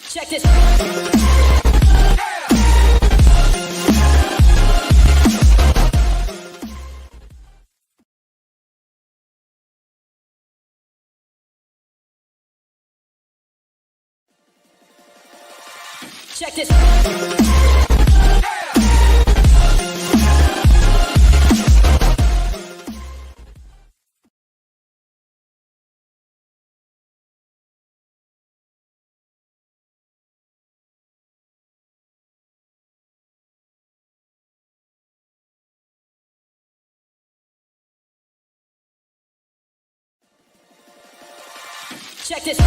Check this. Check this. Check this.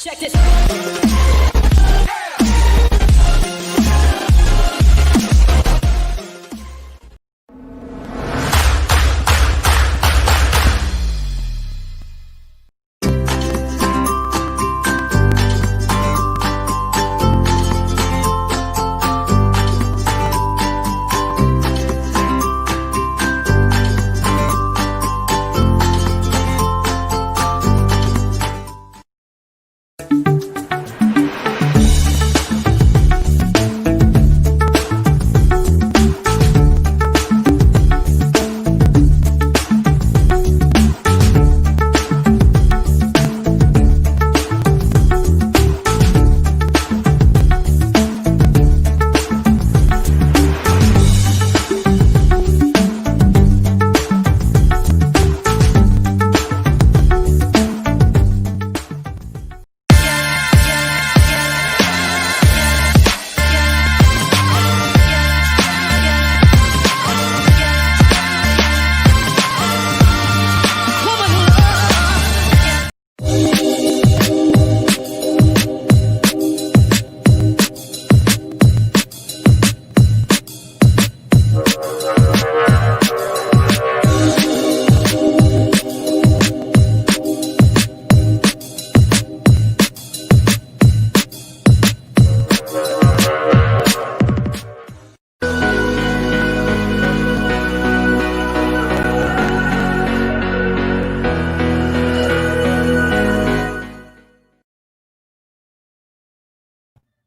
Check this.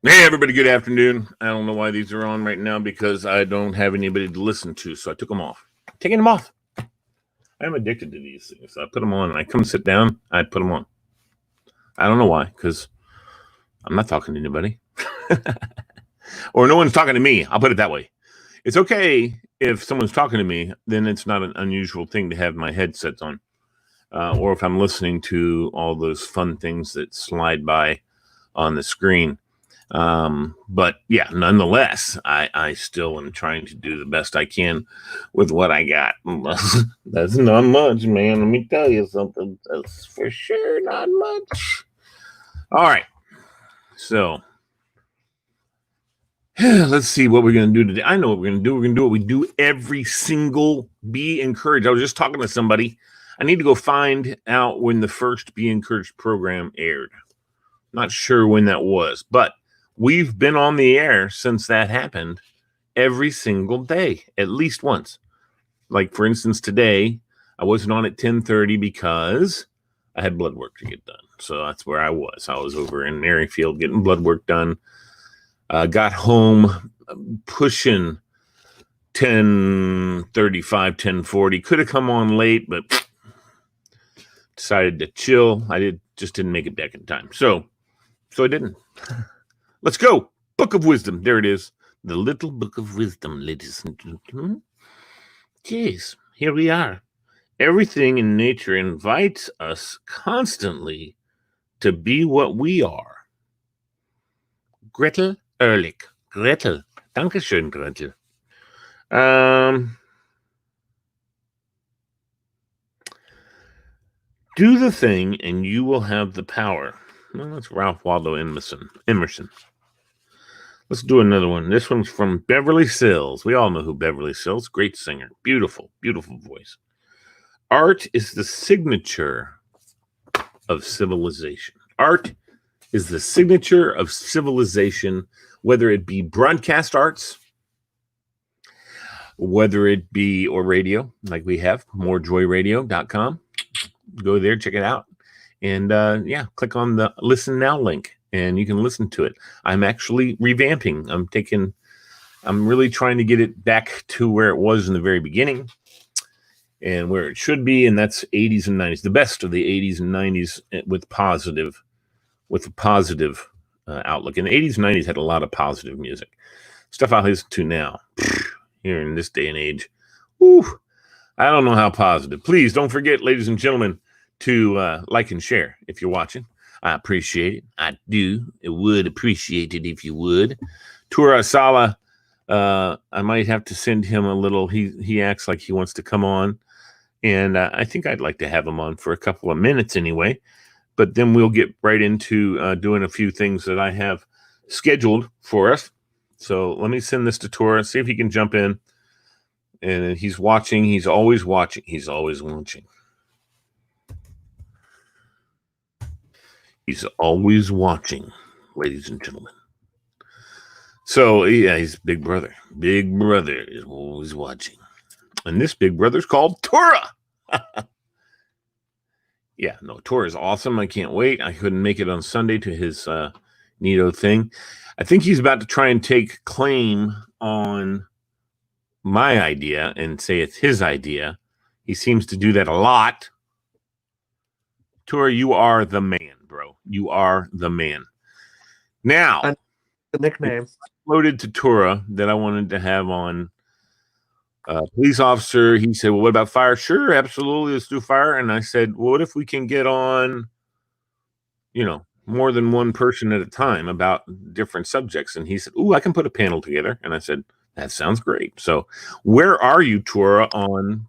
Hey, everybody, good afternoon. I don't know why these are on right now because I don't have anybody to listen to, so I took them off. Taking them off. I'm addicted to these things. So I put them on, and I come sit down, I put them on. I don't know why, because I'm not talking to anybody. Or no one's talking to me. I'll put it that way. It's okay if someone's talking to me, then it's not an unusual thing to have my headsets on. Or if I'm listening to all those fun things that slide by on the screen. But yeah, nonetheless, I still am trying to do the best I can with what I got. That's not much, man. Let me tell you something. That's for sure not much. All right. So let's see what we're going to do today. I know what we're going to do. We're going to do what we do every single Be Encouraged. I was just talking to somebody. I need to go find out when the first Be Encouraged program aired. Not sure when that was, but we've been on the air since that happened every single day, at least once. Like, for instance, today, I wasn't on at 10:30 because I had blood work to get done. So that's where I was. I was over in Maryfield getting blood work done. Got home pushing 10:35, 10:40. Could have come on late, but decided to chill. Just didn't make it back in time. So I didn't. Let's go. Book of Wisdom. There it is. The little book of wisdom, ladies and gentlemen. Jeez, here we are. Everything in nature invites us constantly to be what we are. Gretel Ehrlich. Gretel. Dankeschön, Gretel. Do the thing and you will have the power. Well, that's Ralph Waldo Emerson. Let's do another one. This one's from Beverly Sills. We all know who Beverly Sills. Great singer. Beautiful, beautiful voice. Art is the signature of civilization. Art is the signature of civilization, whether it be broadcast arts, whether it be or radio, like we have, morejoyradio.com. Go there, check it out. And click on the listen now link and you can listen to it. I'm actually revamping. I'm really trying to get it back to where it was in the very beginning and where it should be. And that's 80s and 90s, the best of the 80s and 90s with a positive outlook. And the 80s and 90s had a lot of positive music. Stuff I listen to now, here in this day and age. Whew, I don't know how positive. Please don't forget, ladies and gentlemen, to like and share if you're watching. I appreciate it. I do. I would appreciate it if you would. Tura Sala, I might have to send him a little. He acts like he wants to come on. And I think I'd like to have him on for a couple of minutes anyway. But then we'll get right into doing a few things that I have scheduled for us. So let me send this to Tora, see if he can jump in. And he's watching. He's always watching. He's always watching. He's always watching, ladies and gentlemen. So, yeah, he's Big Brother. Big Brother is always watching. And this Big Brother's called Tora. Yeah, no, Tora is awesome. I can't wait. I couldn't make it on Sunday to his neato thing. I think he's about to try and take claim on my idea and say it's his idea. He seems to do that a lot. Tora, you are the man, bro. You are the man. Now, the nickname loaded to Tora that I wanted to have on police officer. He said, well, what about fire? Sure, absolutely. Let's do fire. And I said, well, what if we can get on, more than one person at a time about different subjects? And he said, I can put a panel together. And I said, that sounds great. So where are you, Tora, on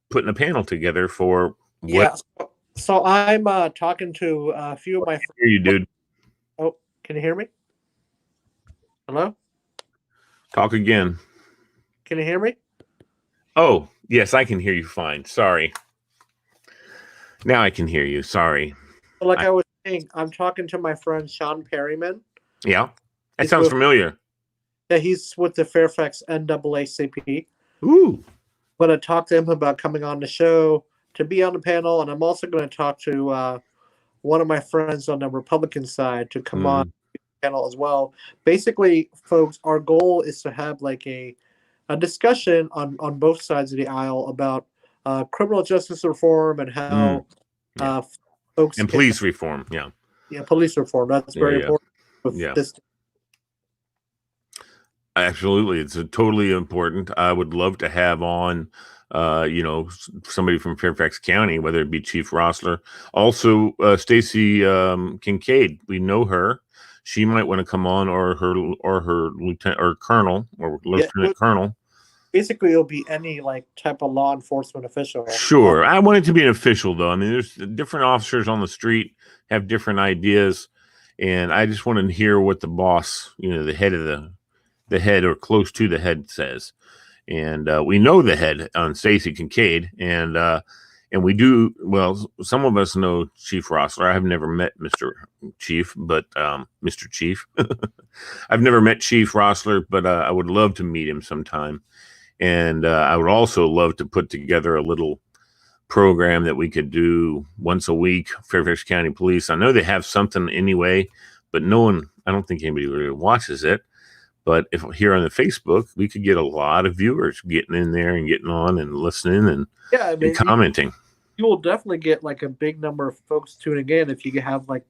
putting a panel together for what? Yeah. So I'm talking to a few of my friends. Hear you, dude. Oh, can you hear me? Hello? Talk again. Can you hear me? Oh, yes, I can hear you fine. Sorry. Now I can hear you. Sorry. Like I was saying, I'm talking to my friend Sean Perryman. Yeah. That sounds familiar. Yeah, he's with the Fairfax NAACP. Ooh. I'm going to talk to him about coming on the show to be on the panel, and I'm also going to talk to one of my friends on the Republican side to come on the panel as well. Basically, folks, our goal is to have like a discussion on both sides of the aisle about criminal justice reform and how folks and police reform. Yeah, police reform. That's very important. With this. Absolutely, it's totally important. I would love to have on somebody from Fairfax County, whether it be Chief Rossler, also Stacy Kincaid. We know her. She might want to come on, or her lieutenant or colonel or lieutenant colonel. Basically, it'll be any like type of law enforcement official. Sure, I want it to be an official though. I mean, there's different officers on the street have different ideas, and I just want to hear what the boss, the head of the head or close to the head says. And we know the head on Stacy Kincaid, and we do well. Some of us know Chief Rossler. I have never met Mr. Chief, but Mr. Chief. I've never met Chief Rossler, but I would love to meet him sometime. And I would also love to put together a little program that we could do once a week. Fairfax County Police. I know they have something anyway, but I don't think anybody really watches it. But if here on the Facebook, we could get a lot of viewers getting in there and getting on and listening and, and commenting. You will definitely get like a big number of folks tuning in if you have like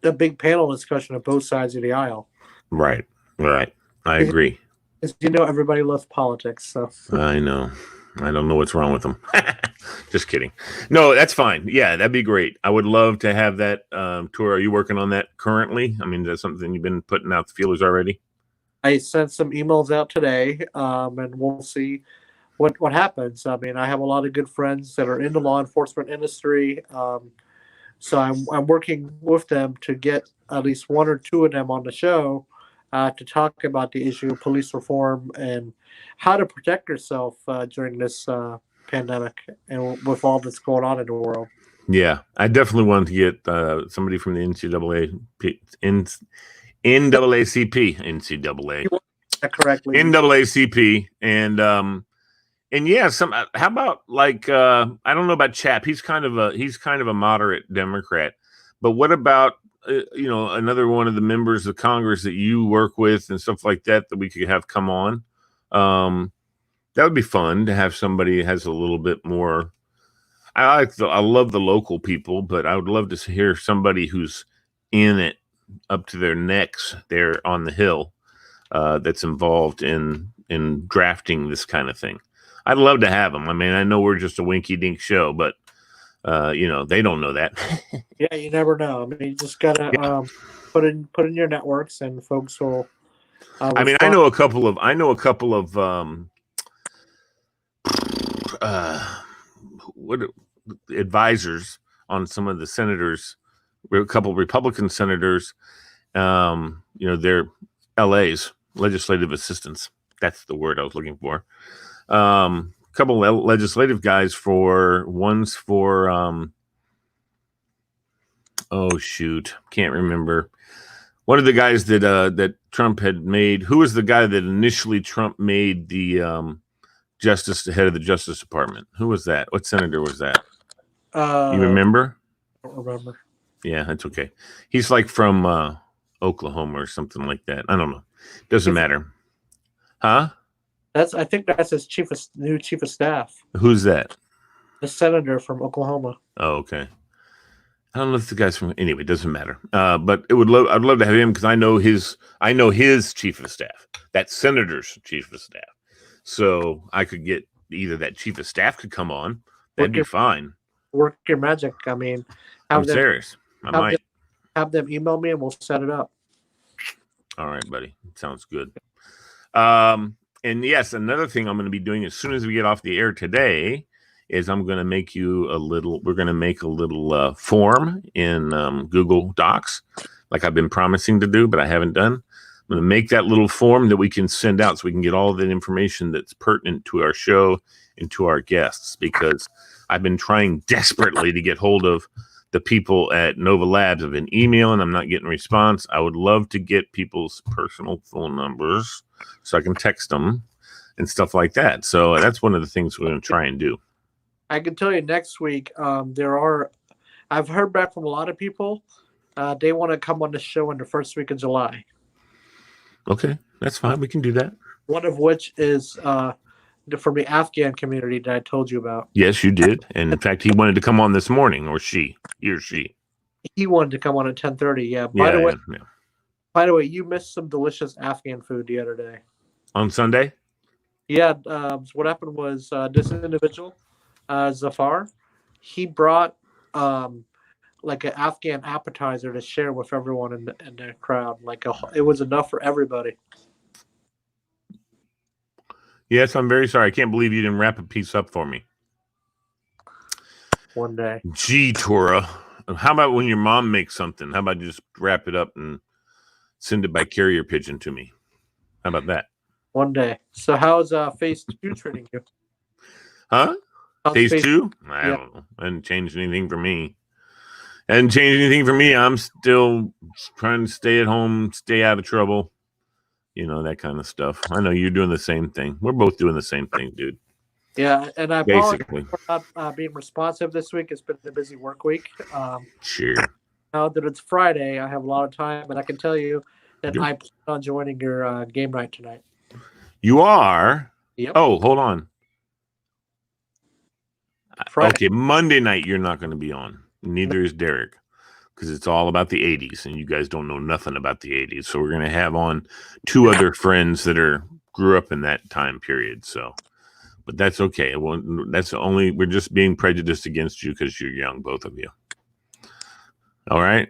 a big panel discussion of both sides of the aisle. Right. I agree. As everybody loves politics. So I know. I don't know what's wrong with them. Just kidding. No, that's fine. Yeah, that'd be great. I would love to have that tour. Are you working on that currently? I mean, that's something you've been putting out the feelers already? I sent some emails out today, and we'll see what happens. I mean, I have a lot of good friends that are in the law enforcement industry, so I'm working with them to get at least one or two of them on the show to talk about the issue of police reform and how to protect yourself during this pandemic and with all that's going on in the world. Yeah, I definitely want to get somebody from the NCAA, You want that correctly. NAACP, and yeah, how about like I don't know about Chap. He's kind of a moderate Democrat, but what about another one of the members of Congress that you work with and stuff like that we could have come on? That would be fun to have somebody that has a little bit more. I love the local people, but I would love to hear somebody who's in it up to their necks there on the Hill, that's involved in drafting this kind of thing. I'd love to have them. I mean, I know we're just a winky dink show, but they don't know that. Yeah, you never know. I mean, you just gotta put in your networks, and folks will. I mean, I know a couple of what advisors on some of the senators, a couple of Republican senators. They're LA's legislative assistants. That's the word I was looking for. A couple of legislative guys one's for oh shoot, can't remember. One of the guys that Trump had made. Who was the guy that initially Trump made the head of the Justice Department? Who was that? What senator was that? You remember? I don't remember. Yeah, that's okay. He's like from Oklahoma or something like that. I don't know. Doesn't matter. Huh? I think that's his new chief of staff. Who's that? The senator from Oklahoma. Oh, okay. I don't know if the guy's from. Anyway, it doesn't matter. But I'd love to have him because I know his chief of staff. That senator's chief of staff. So I could get either that chief of staff could come on. That'd be fine. Work your magic. I mean, I'm serious. I might have them email me and we'll set it up. All right, buddy. Sounds good. And yes, another thing I'm going to be doing as soon as we get off the air today is I'm going to make we're going to make a little form in Google Docs, like I've been promising to do, but I haven't done. I'm going to make that little form that we can send out so we can get all the information that's pertinent to our show and to our guests, because I've been trying desperately to get hold of the people at Nova Labs. I've been emailing, I'm not getting a response. I would love to get people's personal phone numbers so I can text them and stuff like that. So that's one of the things we're going to try and do. I can tell you next week, I've heard back from a lot of people. They want to come on the show in the first week of July. Okay, that's fine. We can do that. One of which is from the Afghan community that I told you about. Yes, you did. And in fact, he wanted to come on this morning, he or she. He wanted to come on at 10:30. Yeah. By the way, you missed some delicious Afghan food the other day. On Sunday? Yeah. What happened was this individual, Zafar, he brought like an Afghan appetizer to share with everyone in the crowd. It was enough for everybody. Yes, I'm very sorry. I can't believe you didn't wrap a piece up for me. One day. Gee, Tora. How about when your mom makes something? How about you just wrap it up and send it by carrier pigeon to me? How about that? One day. So how's phase 2 treating you? Huh? Phase 2? I don't know. I didn't change anything for me. I'm still trying to stay at home, stay out of trouble. That kind of stuff. I know you're doing the same thing. We're both doing the same thing, dude. Yeah, and I apologize for not being responsive this week. It's been a busy work week. Sure. Now that it's Friday, I have a lot of time, and I can tell you that I plan on joining your game night tonight. You are? Yep. Oh, hold on. Friday. Okay, Monday night you're not going to be on. Neither is Derek, because it's all about the 80s, and you guys don't know nothing about the 80s. So we're going to have on two other friends that grew up in that time period. So, but that's okay. We're just being prejudiced against you because you're young, both of you. All right.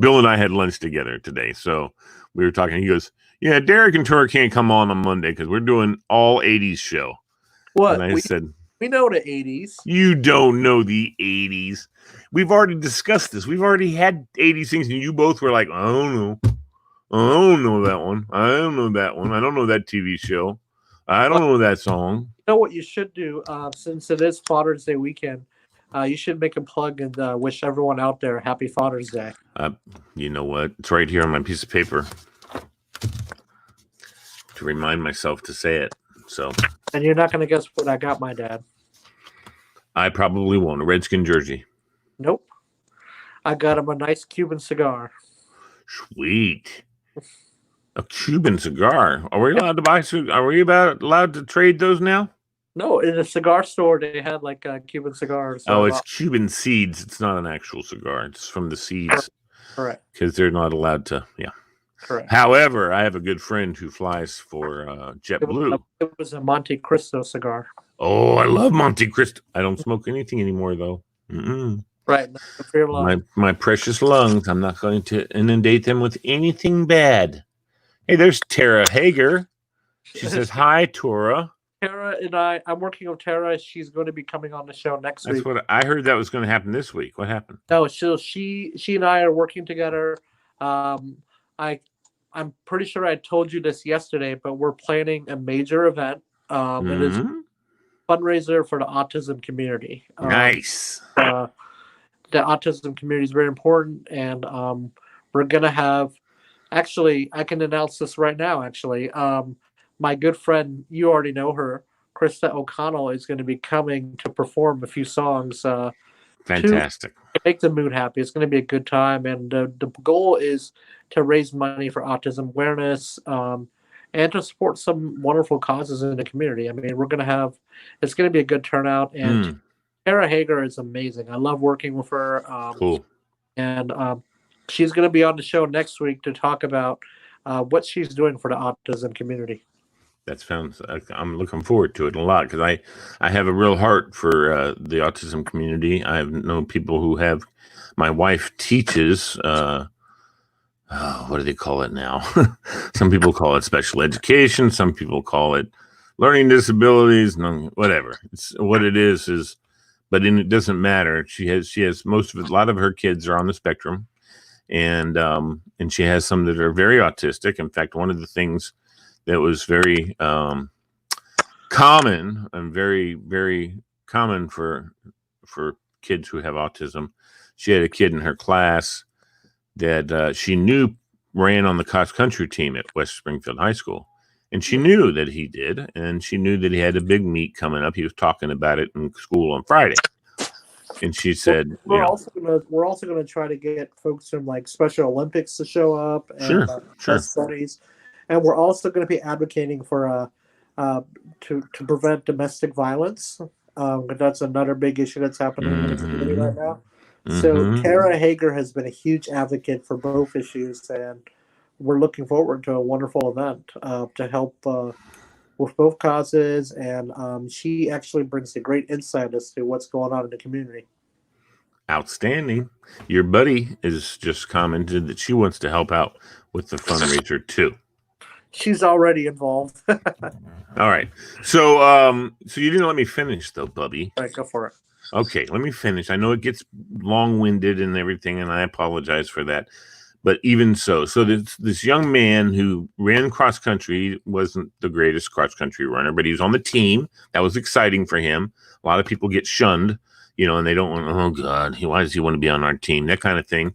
Bill and I had lunch together today, so we were talking. He goes, "Yeah, Derek and Tora can't come on Monday because we're doing all 80s show." What? And I said, "We know the 80s." You don't know the 80s. We've already discussed this. We've already had 80s things, and you both were like, "I don't know. I don't know that one. I don't know that one. I don't know that TV show. I don't know that song." You know what you should do, since it is Father's Day weekend? You should make a plug and wish everyone out there Happy Father's Day. You know what? It's right here on my piece of paper to remind myself to say it. So, And you're not going to guess what I got my dad. I probably won't. A Redskin jersey. Nope. I got him a nice Cuban cigar. Sweet. A Cuban cigar. Are we allowed to buy? Are we allowed to trade those now? No, in a cigar store they had like Cuban cigars. Oh, it's Cuban seeds. It's not an actual cigar. It's from the seeds. Correct. Because they're not allowed to. Yeah. Correct. However, I have a good friend who flies for JetBlue. It was a Monte Cristo cigar. Oh, I love Monte Cristo. I don't smoke anything anymore, though. Mm-mm. Right. For your lungs. My precious lungs. I'm not going to inundate them with anything bad. Hey, there's Tara Hager. She says, hi, Tora. Tara and I'm working with Tara. She's going to be coming on the show next week. That's what I heard that was going to happen this week. What happened? No, so she and I are working together. I'm pretty sure I told you this yesterday, but we're planning a major event. It is a fundraiser for the autism community. Nice. The autism community is very important, and we're gonna have. Actually, I can announce this right now. Actually, my good friend, you already know her, Krista O'Connell, is going to be coming to perform a few songs. Fantastic. To make the mood happy. It's going to be a good time, and the goal is to raise money for autism awareness and to support some wonderful causes in the community. I mean, it's going to be a good turnout, and Tara Hager is amazing. I love working with her. Cool. And she's going to be on the show next week to talk about what she's doing for the autism community. I'm looking forward to it a lot because I have a real heart for the autism community. I know people who have. My wife teaches. What do they call it now? Some people call it special education. Some people call it learning disabilities. No, whatever. It's what it is. But it doesn't matter. She has most of it. A lot of her kids are on the spectrum, and she has some that are very autistic. In fact, one of the things that was very common and very, very common for kids who have autism. She had a kid in her class that she knew ran on the cross country team at West Springfield High School. And she knew that he did. And she knew that he had a big meet coming up. He was talking about it in school on Friday. And she said, we're also gonna try to get folks from like Special Olympics to show up and sure. studies. And we're also going to be advocating for to prevent domestic violence. That's another big issue that's happening in the community right now. So Tara Hager has been a huge advocate for both issues, and we're looking forward to a wonderful event to help with both causes. And she actually brings a great insight as to what's going on in the community. Outstanding. Your buddy has just commented that she wants to help out with the fundraiser too. She's already involved. All right. So you didn't let me finish though, Bubby. All right, go for it. Okay, let me finish. I know it gets long-winded and everything, and I apologize for that. But even so this young man who ran cross country wasn't the greatest cross country runner, but he was on the team. That was exciting for him. A lot of people get shunned, and they don't want, oh God, why does he want to be on our team? That kind of thing.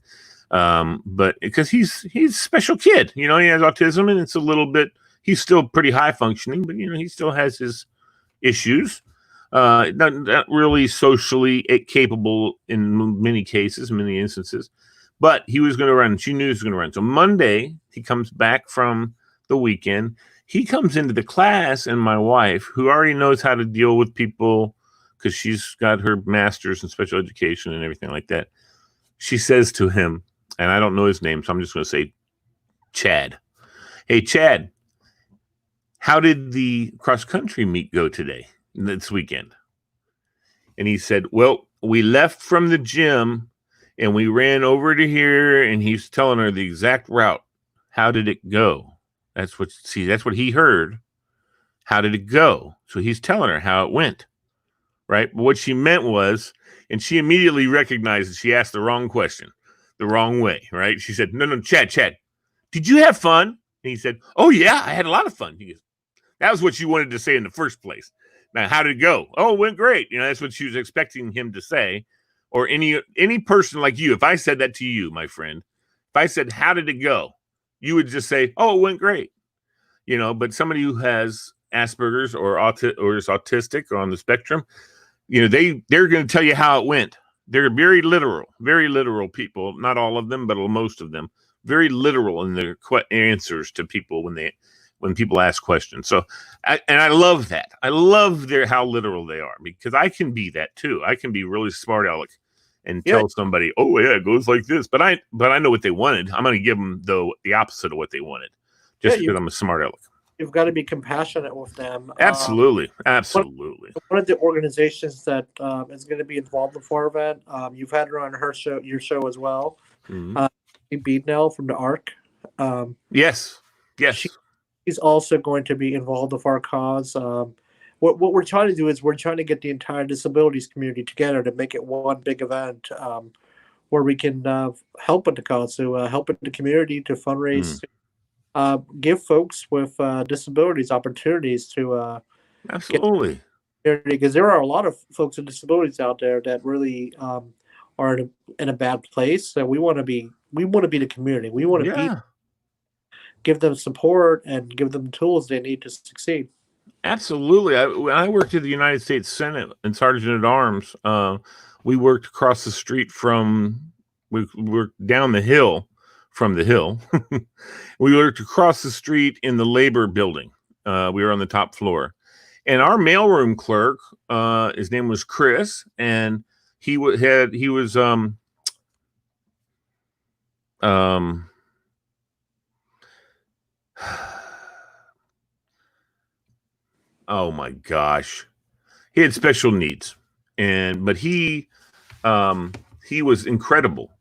But because he's a special kid, he has autism, and it's a little bit, he's still pretty high functioning, but he still has his issues. Not really socially capable in many cases, many instances, but he was going to run. She knew he was going to run. So Monday he comes back from the weekend. He comes into the class, and my wife, who already knows how to deal with people because she's got her master's in special education and everything like that, she says to him, and I don't know his name, so I'm just going to say Chad. Hey, Chad, how did the cross-country meet go this weekend? And he said, well, we left from the gym, and we ran over to here, and he's telling her the exact route. How did it go? That's what he heard. How did it go? So he's telling her how it went, right? But what she meant was, and she immediately recognized that she asked the wrong question. The wrong way, right? She said, no, Chad, did you have fun? And he said, oh, yeah, I had a lot of fun. He goes, that was what you wanted to say in the first place. Now, how did it go? Oh, it went great. That's what she was expecting him to say. Or any person like you, if I said that to you, my friend, if I said, how did it go? You would just say, oh, it went great. But somebody who has Asperger's or is autistic or on the spectrum, they're going to tell you how it went. They're very literal people. Not all of them, but most of them. Very literal in their answers to people when people ask questions. So, I love that. I love how literal they are, because I can be that too. I can be really smart aleck and tell somebody, oh yeah, it goes like this. But I know what they wanted. I'm going to give them the opposite of what they wanted, just because I'm a smart aleck. You've got to be compassionate with them. Absolutely. One of the organizations that is going to be involved in the FAR event, you've had her on your show as well. Mm-hmm. Beadnell from the ARC. Yes. She's also going to be involved with our cause. What we're trying to do is we're trying to get the entire disabilities community together to make it one big event where we can help with the cause, to help with the community, to fundraise, give folks with disabilities opportunities to absolutely, because there are a lot of folks with disabilities out there that really are in a bad place. So we want to be the community. We want to give them support and give them the tools they need to succeed. Absolutely. When I worked at the United States Senate and Sergeant at Arms, we worked across the street we worked down the hill from the hill. We worked across the street in the labor building. We were on the top floor. And our mailroom clerk, his name was Chris, and he was oh my gosh, he had special needs, but he was incredible.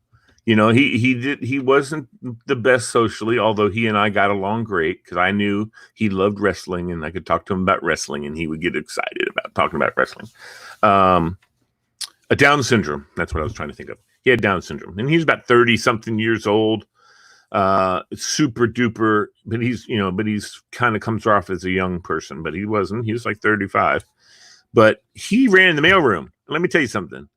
He wasn't the best socially, although he and I got along great, because I knew he loved wrestling and I could talk to him about wrestling and he would get excited about talking about wrestling. A Down syndrome, that's what I was trying to think of. He had Down syndrome, and he's about 30 something years old. Super duper, but he's kind of comes off as a young person, but he wasn't. He was like 35, but he ran the mailroom. Let me tell you something.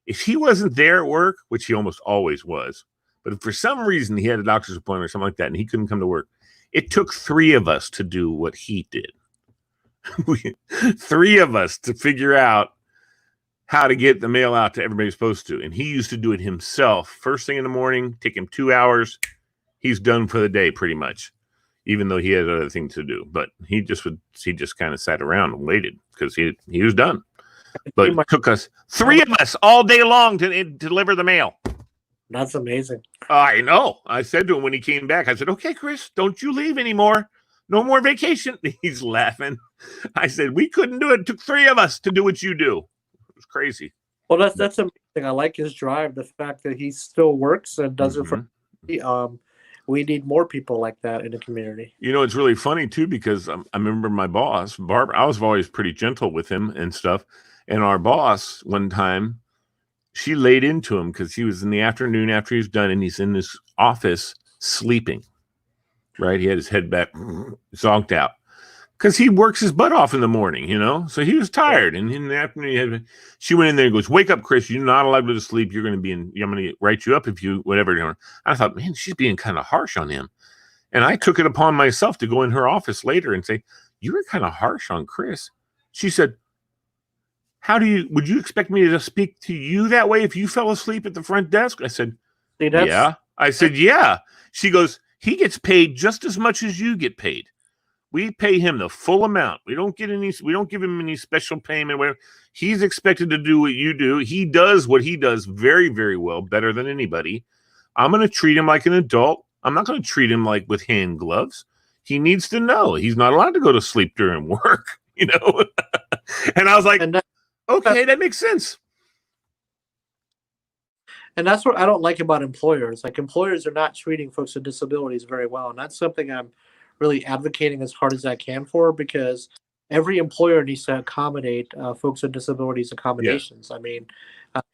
If he wasn't there at work, which he almost always was, but if for some reason he had a doctor's appointment or something like that and he couldn't come to work, it took 3 of us to do what he did. 3 of us to figure out how to get the mail out to everybody supposed to. And he used to do it himself. First thing in the morning, take him 2 hours. He's done for the day pretty much, even though he had other things to do. But he just kind of sat around and waited because he was done. But it took us 3 of us all day long to deliver the mail. That's amazing. I know. I said to him when he came back, I said, okay, Chris, don't you leave anymore. No more vacation. He's laughing. I said, we couldn't do it. It took 3 of us to do what you do. It was crazy. Well, that's amazing. I like his drive. The fact that he still works and does it for we need more people like that in the community. It's really funny too, because I remember my boss, Barbara, I was always pretty gentle with him and stuff. And our boss, one time, she laid into him because he was in the afternoon after he was done, and he's in his office sleeping. Right? He had his head back, zonked out, because he works his butt off in the morning, So he was tired. And in the afternoon, she went in there and goes, wake up, Chris. You're not allowed to go to sleep. You're going to I'm going to write you up if you, whatever. I thought, man, she's being kind of harsh on him. And I took it upon myself to go in her office later and say, you were kind of harsh on Chris. She said, would you expect me to speak to you that way if you fell asleep at the front desk? I said, yeah. I said, yeah. She goes, he gets paid just as much as you get paid. We pay him the full amount. We don't give him any special payment. Whatever. He's expected to do what you do. He does what he does very, very well, better than anybody. I'm going to treat him like an adult. I'm not going to treat him like with hand gloves. He needs to know he's not allowed to go to sleep during work, And I was like, okay, that makes sense. And that's what I don't like about employers. Like, employers are not treating folks with disabilities very well. And that's something I'm really advocating as hard as I can for, because every employer needs to accommodate folks with disabilities accommodations. Yeah. I mean,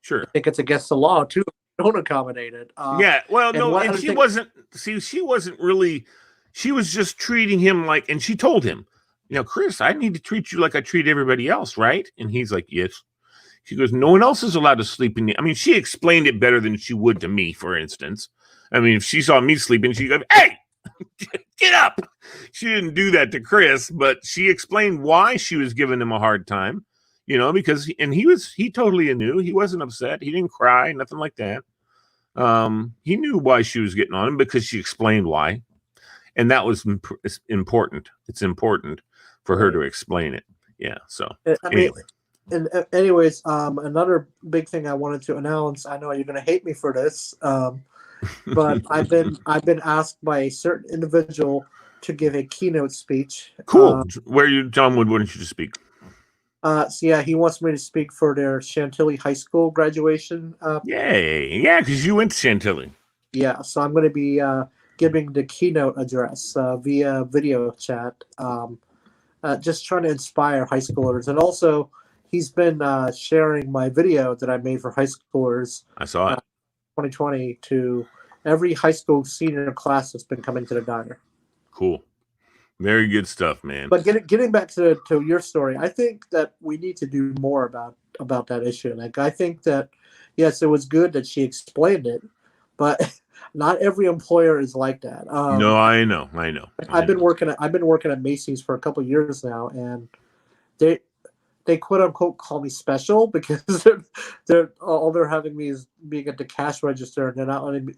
sure. I think it's against the law too. Don't accommodate it. And she wasn't really, she was just treating him like, and she told him, Chris, I need to treat you like I treat everybody else, right? And he's like, yes. She goes, no one else is allowed to sleep in the. I mean, she explained it better than she would to me, for instance. I mean, if she saw me sleeping, she'd go, hey, get up. She didn't do that to Chris, but she explained why she was giving him a hard time, because, and he totally knew. He wasn't upset. He didn't cry, nothing like that. He knew why she was getting on him because she explained why. And that was important. It's important for her to explain it. Yeah. So, anyway. And anyways, another big thing I wanted to announce. I know you're going to hate me for this, but I've been asked by a certain individual to give a keynote speech. Cool. Where you, John Wood? Why don't you to speak? So yeah, he wants me to speak for their Chantilly High School graduation. Yay! Yeah, because you went to Chantilly. Yeah, so I'm going to be giving the keynote address via video chat. Just trying to inspire high schoolers, and also he's been sharing my video that I made for high schoolers. I saw it. 2020 to every high school senior class that's been coming to the diner. Cool. Very good stuff, man. But getting back to your story, I think that we need to do more about that issue. Like, I think that, yes, it was good that she explained it, but not every employer is like that. No, I know. I've been working at Macy's for a couple of years now, and they quote unquote call me special because they're having me is being at the cash register, and they're not letting me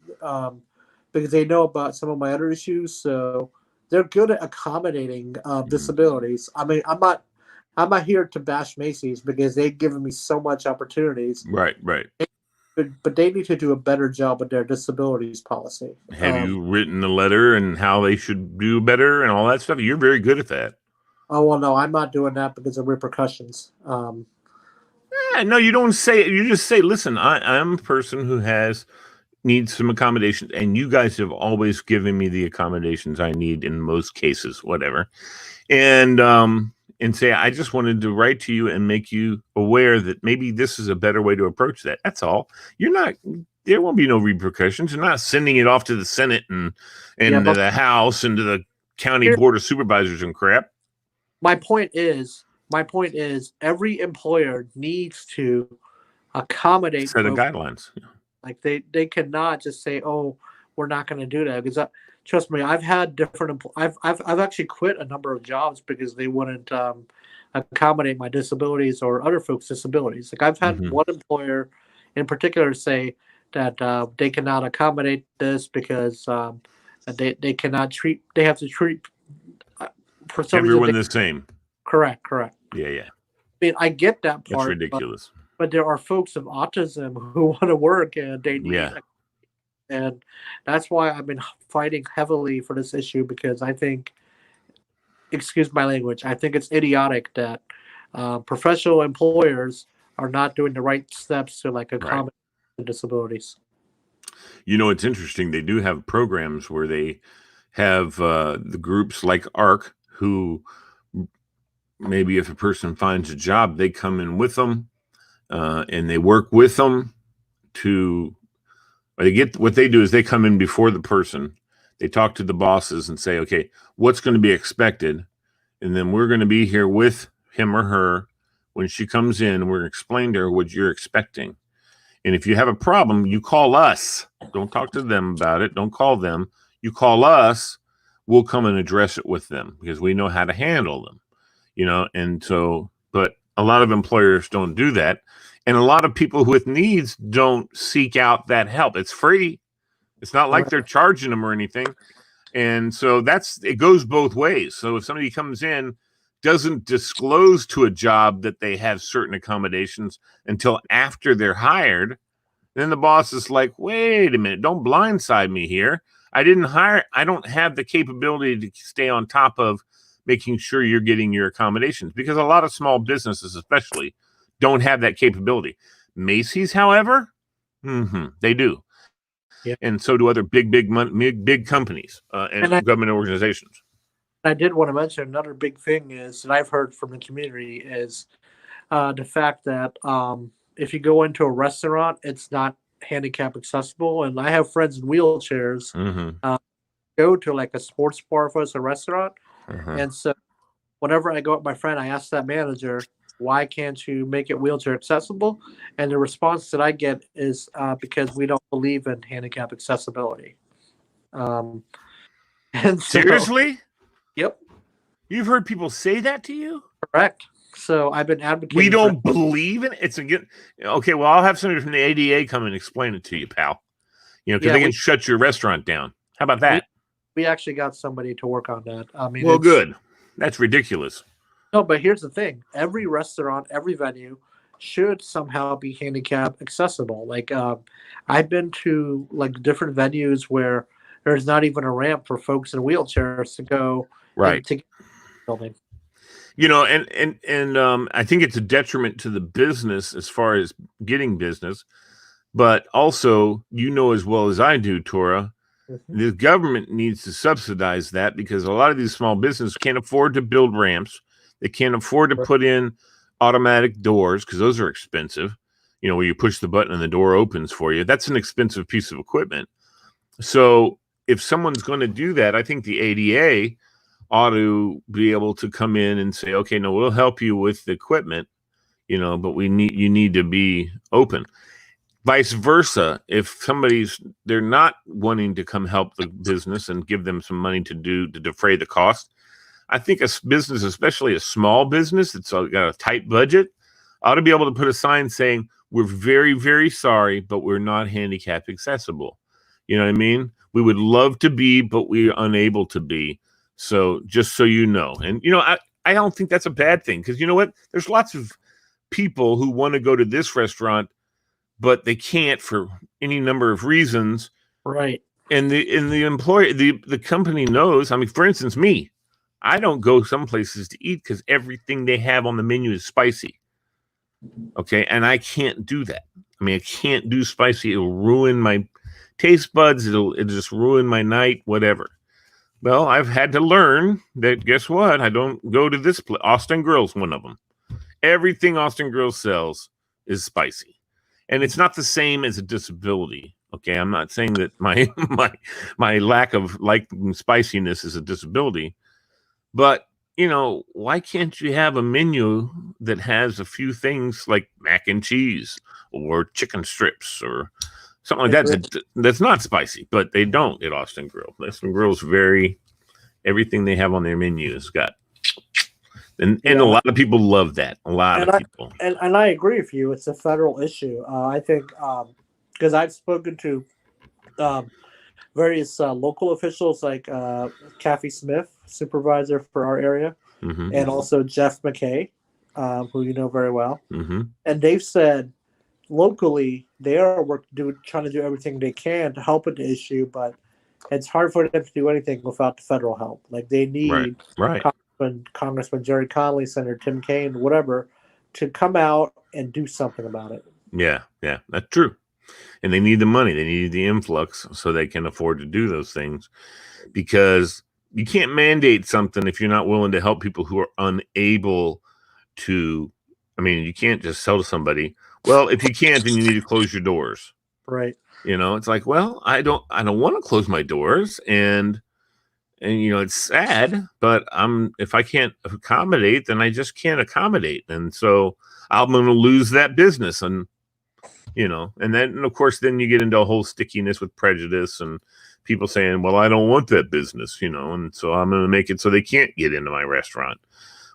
because they know about some of my other issues. So they're good at accommodating disabilities. I mean, I'm not here to bash Macy's because they've given me so much opportunities. Right. But they need to do a better job with their disabilities policy. Have you written the letter and how they should do better and all that stuff? You're very good at that. Oh, well, no, I'm not doing that because of repercussions. No, you don't say it. You just say, listen, I'm a person who needs some accommodations, and you guys have always given me the accommodations I need in most cases, whatever. And say, I just wanted to write to you and make you aware that maybe this is a better way to approach that. That's all. There won't be no repercussions. You're not sending it off to the Senate and to the House and to the county board of supervisors and crap. My point is every employer needs to accommodate set of guidelines. Like they cannot just say, "Oh, we're not going to do that." Because trust me, I've had different. I've actually quit a number of jobs because they wouldn't accommodate my disabilities or other folks' disabilities. Like, I've had one employer in particular say that they cannot accommodate this because they cannot treat. They have to treat. For some everyone reason, the same. Correct. Yeah. I mean, I get that part. That's ridiculous. But there are folks of autism who want to work and they need it. And that's why I've been fighting heavily for this issue, because I think, excuse my language, I think it's idiotic that professional employers are not doing the right steps to accommodate disabilities. It's interesting. They do have programs where they have the groups like ARC, who maybe if a person finds a job, they come in with them and they work with them what they do is they come in before the person. They talk to the bosses and say, okay, what's going to be expected? And then we're going to be here with him or her when she comes in. We're going to explain to her what you're expecting. And if you have a problem, you call us. Don't talk to them about it. Don't call them. You call us. We'll come and address it with them because we know how to handle them, and so, but a lot of employers don't do that. And a lot of people with needs don't seek out that help. It's free. It's not like they're charging them or anything. And so it goes both ways. So if somebody comes in, doesn't disclose to a job that they have certain accommodations until after they're hired, then the boss is like, wait a minute, don't blindside me here. I don't have the capability to stay on top of making sure you're getting your accommodations, because a lot of small businesses especially don't have that capability. Macy's, however, they do. Yeah. And so do other big companies and government organizations. I did want to mention another big thing is that I've heard from the community is the fact that if you go into a restaurant, it's not handicap accessible. And I have friends in wheelchairs go to a sports bar if it's a restaurant. And so whenever I go with my friend, I ask that manager, why can't you make it wheelchair accessible? And the response that I get is because we don't believe in handicap accessibility. Um, and so, Seriously? yep, You've heard people say that to you? correct. So I've been advocating. We don't believe in it. It's a good. Okay, well, I'll have somebody from the ADA come and explain it to you, pal. Because they can shut your restaurant down. How about that? We actually got somebody to work on that. I mean, well, good. That's ridiculous. No, but here's the thing: every restaurant, every venue should somehow be handicap accessible. Like, I've been to like different venues where there's not even a ramp for folks in wheelchairs to go right to get to the building. And I think it's a detriment to the business as far as getting business, but also, as well as I do, Tora, the government needs to subsidize that because a lot of these small businesses can't afford to build ramps. They can't afford to put in automatic doors because those are expensive, where you push the button and the door opens for you. That's an expensive piece of equipment. So if someone's going to do that, I think the ADA ought to be able to come in and say, okay, no, we'll help you with the equipment, but you need to be open. Vice versa, if they're not wanting to come help the business and give them some money to defray the cost, I think a business, especially a small business that's got a tight budget, ought to be able to put a sign saying, we're very, very sorry, but we're not handicap accessible. You know what I mean? We would love to be, but we're unable to be. So just so you know. And, I don't think that's a bad thing because you know what? There's lots of people who want to go to this restaurant, but they can't for any number of reasons. Right. And the employer, the company knows. I mean, for instance, me, I don't go some places to eat because everything they have on the menu is spicy. Okay. And I can't do that. I mean, I can't do spicy. It'll ruin my taste buds. It'll just ruin my night, whatever. Well, I've had to learn that, guess what? I don't go to this place. Austin Grill's one of them. Everything Austin Grill sells is spicy. And it's not the same as a disability. Okay. I'm not saying that my lack of liking spiciness is a disability. But, why can't you have a menu that has a few things like mac and cheese or chicken strips or something like that that's not spicy? But they don't at Austin Grill. Austin Grill's everything they have on their menu has got. And a lot of people love that. A lot of people. And I agree with you. It's a federal issue. I think because I've spoken to various local officials like Kathy Smith, supervisor for our area, and also Jeff McKay, who you know very well. And they've said locally they are trying to do everything they can to help with the issue, but it's hard for them to do anything without the federal help. Like they need Congressman Jerry Connolly, Senator Tim Kaine, whatever, to come out and do something about it. Yeah, that's true. And they need the money. They need the influx so they can afford to do those things because you can't mandate something if you're not willing to help people who are unable to. I mean, you can't just tell to somebody, well, if you can't, then you need to close your doors. Right. It's like, well, I don't want to close my doors and it's sad, but if I can't accommodate, then I just can't accommodate. And so I'm going to lose that business. And and of course, then you get into a whole stickiness with prejudice and people saying, well, I don't want that business, and so I'm going to make it so they can't get into my restaurant,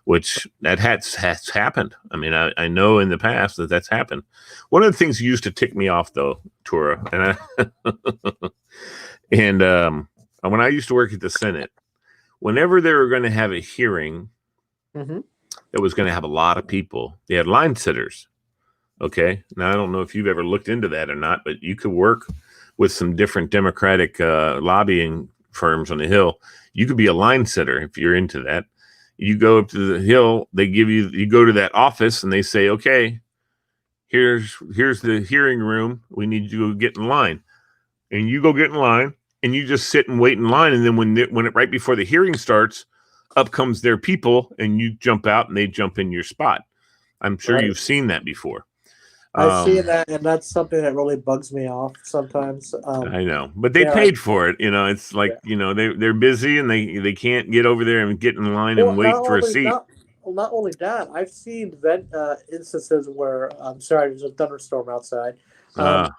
which that has happened. I mean, I know in the past that's happened. One of the things used to tick me off, though, Tora, and when I used to work at the Senate, whenever they were going to have a hearing that was going to have a lot of people, they had line sitters. Okay. Now, I don't know if you've ever looked into that or not, but you could work with some different Democratic lobbying firms on the Hill. You could be a line sitter if you're into that. You go up to the Hill, you go to that office and they say, okay, here's the hearing room. We need you to get in line. And you go get in line and you just sit and wait in line. And then when right before the hearing starts, up comes their people and you jump out and they jump in your spot. I'm sure you've seen that before. I see Um, that, and that's something that really bugs me off sometimes. I know, but they Yeah, paid for it. It's like, yeah. they're busy and they can't get over there and get in line and Well, not wait for a only seat. not only that, I've seen instances where I'm sorry, there's a thunderstorm outside. Uh, Um,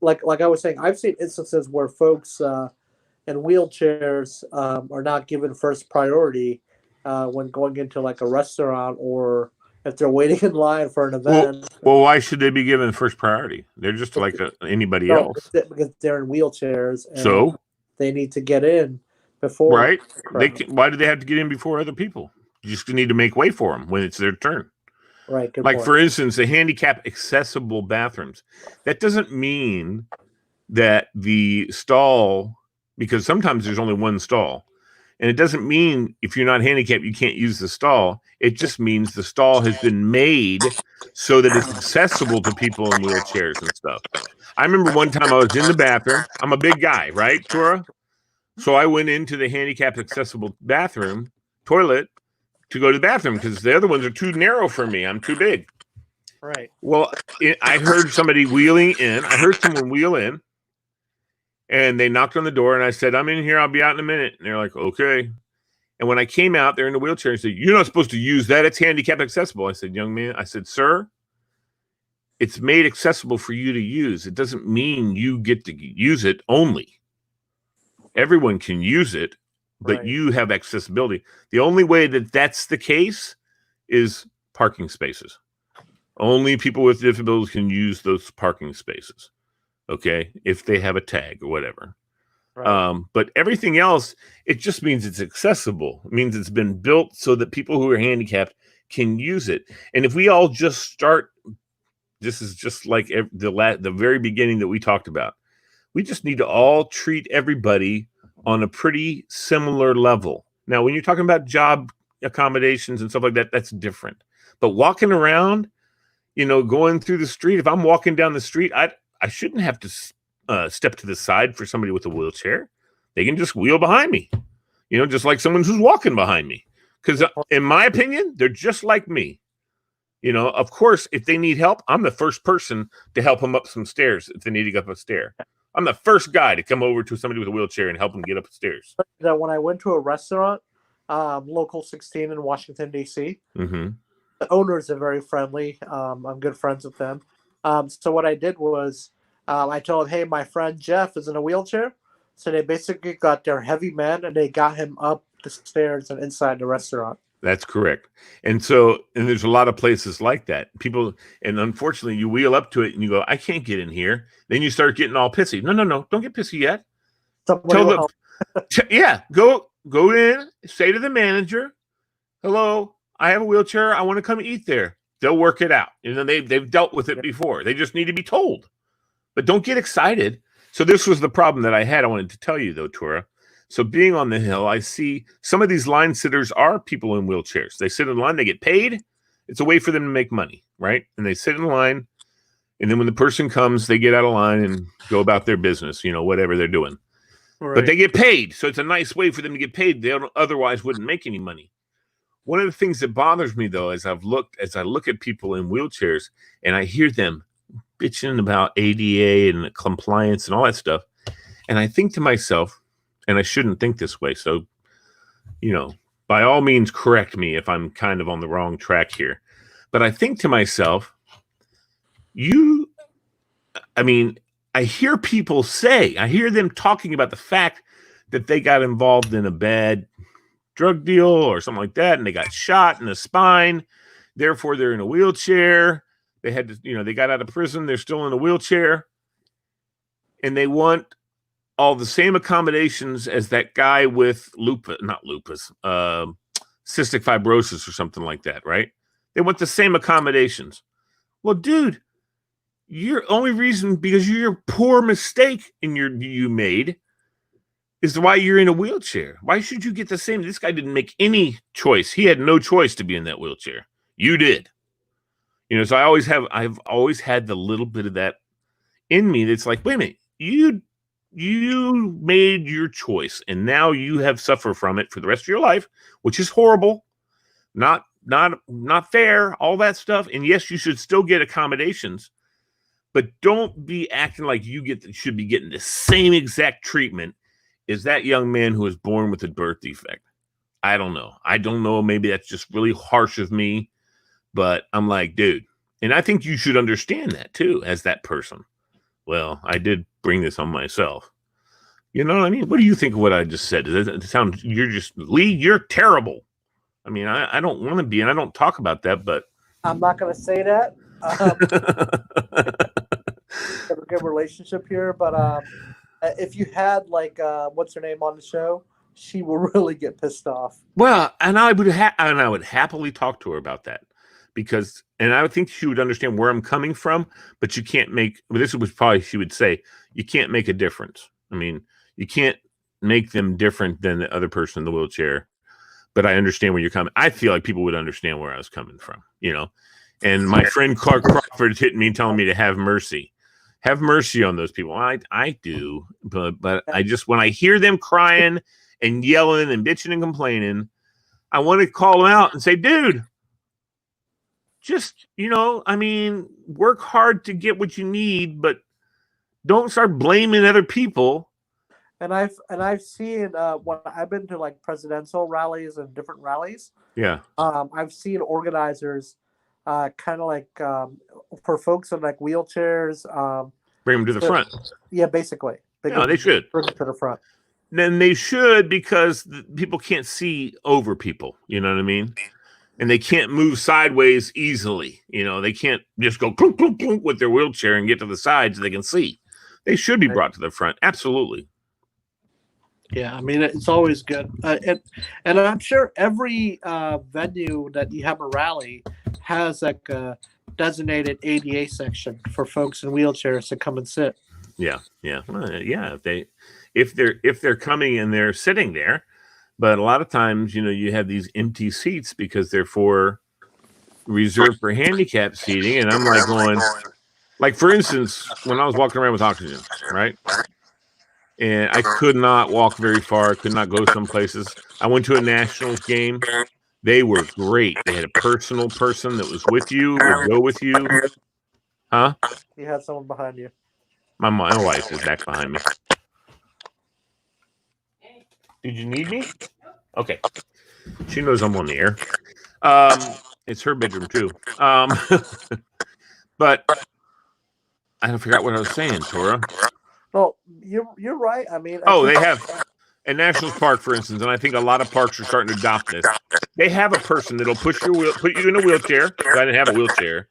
like I was saying, I've seen instances where folks in wheelchairs are not given first priority when going into like a restaurant or if they're waiting in line for an well, event. why should they be given first priority? They're just like anybody No, else. because they're in wheelchairs and So, they need to get in before right? the crowd. Why do they have to get in before other people? You just need to make way for them when it's their turn. Right, good Like, point. for instance, the handicap accessible bathrooms. That doesn't mean that the stall, because sometimes there's only one stall, and it doesn't mean if you're not handicapped you can't use the stall. It just means the stall has been made so that it's accessible to people in wheelchairs and stuff. I remember one time I was in the bathroom. I'm a big guy, right, Tora? So I went into the handicapped accessible bathroom toilet to go to the bathroom because the other ones are too narrow for me. I'm too big. Right. Well, I heard somebody wheeling in. I heard someone wheel in, and they knocked on the door, and I said, "I'm in here. I'll be out in a minute." And they're like, "Okay." And when I came out, they're in the wheelchair and said, "You're not supposed to use that. It's handicap accessible." I said, "Young man," I said, "Sir, it's made accessible for you to use. It doesn't mean you get to use it only. Everyone can use it, but Right. you have accessibility. The only way that that's the case is parking spaces. Only people with disabilities can use those parking spaces, okay, if they have a tag or whatever. Right. But everything else, it just means it's accessible. It means it's been built so that people who are handicapped can use it. And if we all just start, this is just like the very beginning that we talked about. We just need to all treat everybody on a pretty similar level. Now, when you're talking about job accommodations and stuff like that, that's different. But walking around, going through the street, if I'm walking down the street, I shouldn't have to step to the side for somebody with a wheelchair. They can just wheel behind me, just like someone who's walking behind me. Because in my opinion, they're just like me. Of course, if they need help, I'm the first person to help them up some stairs if they need to go up a stair. I'm the first guy to come over to somebody with a wheelchair and help them get up the stairs. That when I went to a restaurant, local 16 in Washington D.C., Mm-hmm. the owners are very friendly. I'm good friends with them. So what I did was I told, hey, my friend Jeff is in a wheelchair. So they basically got their heavy man and they got him up the stairs and inside the restaurant. That's correct. And there's a lot of places like that. People, and unfortunately, you wheel up to it and you go, I can't get in here. Then you start getting all pissy. No. Don't get pissy yet. Somebody will help. Yeah, go in, say to the manager, hello, I have a wheelchair. I want to come eat there. They'll work it out. They've dealt with it before. They just need to be told. But don't get excited. So this was the problem that I had. I wanted to tell you, though, Tora. So being on the Hill, I see some of these line sitters are people in wheelchairs. They sit in line, they get paid. It's a way for them to make money, right? And they sit in line, and then when the person comes, they get out of line and go about their business, whatever they're doing. Right. But they get paid, so it's a nice way for them to get paid. They otherwise wouldn't make any money. One of the things that bothers me, though, as I look at people in wheelchairs and I hear them bitching about ADA and compliance and all that stuff, and I think to myself, and I shouldn't think this way, so, by all means, correct me if I'm kind of on the wrong track here. But I think to myself, I hear people I hear them talking about the fact that they got involved in a bad drug deal or something like that, and they got shot in the spine. Therefore, they're in a wheelchair. They had to, they got out of prison. They're still in a wheelchair. And they want all the same accommodations as that guy with cystic fibrosis or something like that, right? They want the same accommodations. Well, dude, your only reason because your poor mistake you made is why you're in a wheelchair. Why should you get the same? This guy didn't make any choice. He had no choice to be in that wheelchair. You did. So I've always had the little bit of that in me that's like, wait a minute, you made your choice and now you have suffered from it for the rest of your life, which is horrible, not fair, all that stuff. And yes, you should still get accommodations, but don't be acting like should be getting the same exact treatment as that young man who was born with a birth defect. I don't know. Maybe that's just really harsh of me, but I'm like, dude, and I think you should understand that too, as that person. Well, I did bring this on myself. You know what I mean? What do you think of what I just said? Does it sound, Lee, you're terrible. I mean, I don't want to be, and I don't talk about that, but I'm not going to say that. Have a good relationship here, but if you had like what's her name on the show, she will really get pissed off. Well, and I would happily talk to her about that, because, and I would think she would understand where I'm coming from, but you can't make, well, this was probably, she would say, you can't make a difference. I mean, you can't make them different than the other person in the wheelchair, but I understand where you're coming. I feel like people would understand where I was coming from, you know? And my friend Clark Crawford is hitting me, telling me to have mercy. Have mercy on those people. I do, but I just, when I hear them crying and yelling and bitching and complaining, I want to call them out and say, dude, just, I mean, work hard to get what you need, but don't start blaming other people. And I've seen when I've been to like presidential rallies and different rallies. Yeah. I've seen organizers kind of like for folks in like wheelchairs. Bring them to the front. Yeah, basically. They should. Bring them to the front. Then they should, because people can't see over people. You know what I mean? And they can't move sideways easily. They can't just go clunk, clunk, clunk with their wheelchair and get to the sides so they can see. They should be brought to the front. Absolutely. Yeah, I mean, it's always good. And I'm sure every venue that you have a rally has like a designated ADA section for folks in wheelchairs to come and sit. Yeah. Well, yeah. If they're coming and they're sitting there, but a lot of times, you have these empty seats because they're reserved for handicap seating. And I'm like going, like, for instance, when I was walking around with oxygen, right? And I could not walk very far, could not go some places. I went to a Nationals game. They were great. They had a personal person that was with you, would go with you. Huh? You had someone behind you. My wife is back behind me. Did you need me? Okay. She knows I'm on the air. It's her bedroom too. But I forgot what I was saying, Tora. Well, you're right. I mean, they have in National Park, for instance, and I think a lot of parks are starting to adopt this. They have a person that'll put you in a wheelchair. I didn't have a wheelchair,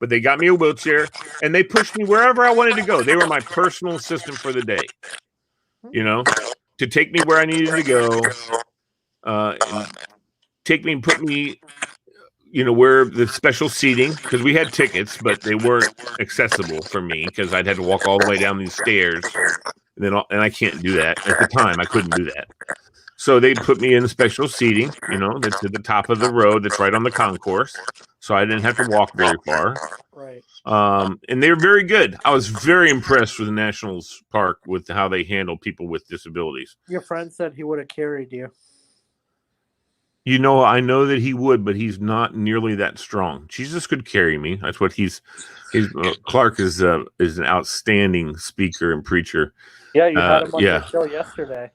but they got me a wheelchair, and they pushed me wherever I wanted to go. They were my personal assistant for the day. To take me where I needed to go, and take me and put me, where the special seating, because we had tickets, but they weren't accessible for me because I'd had to walk all the way down these stairs, and I can't do that at the time. I couldn't do that, so they put me in special seating, that's at the top of the road, that's right on the concourse, so I didn't have to walk very far. Right. And they were very good. I was very impressed with the Nationals Park with how they handle people with disabilities. Your friend said he would have carried you. I know that he would, but he's not nearly that strong. Jesus could carry me. That's what Clark is an outstanding speaker and preacher. Yeah, you had him on the show yesterday.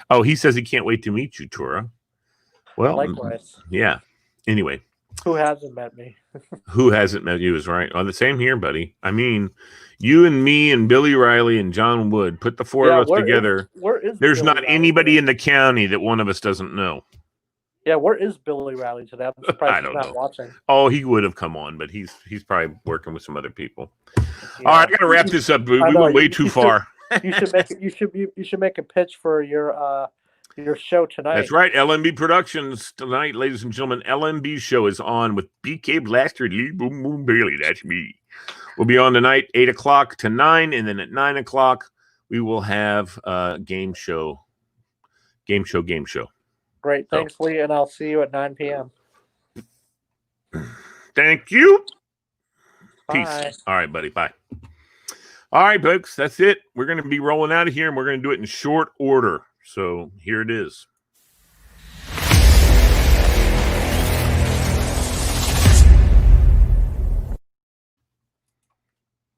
Oh, he says he can't wait to meet you, Tora. Well, likewise. Yeah. Anyway. Who hasn't met me? Who hasn't met you is right. Oh, the same here, buddy. I mean, you and me and Billy Riley and John Wood, put the four of us together. Where is There's Billy not Riley anybody today? in the county that one of us doesn't know. Yeah, where is Billy Riley today? I'm surprised he's not watching. Oh, he would have come on, but he's probably working with some other people. Yeah. All right, I got to wrap this up. We went way too far. You should make a pitch for your show tonight. That's right, LMB Productions tonight, ladies and gentlemen. LMB show is on with BK Blaster, Lee Boom Boom Bailey. That's me. We'll be on tonight, 8 o'clock to 9, and then at 9 o'clock we will have a game show. Great. Thanks, Lee, and I'll see you at 9 p.m. Thank you. Bye. Peace. All right, buddy. Bye. All right, folks. That's it. We're going to be rolling out of here, and we're going to do it in short order. So here it is.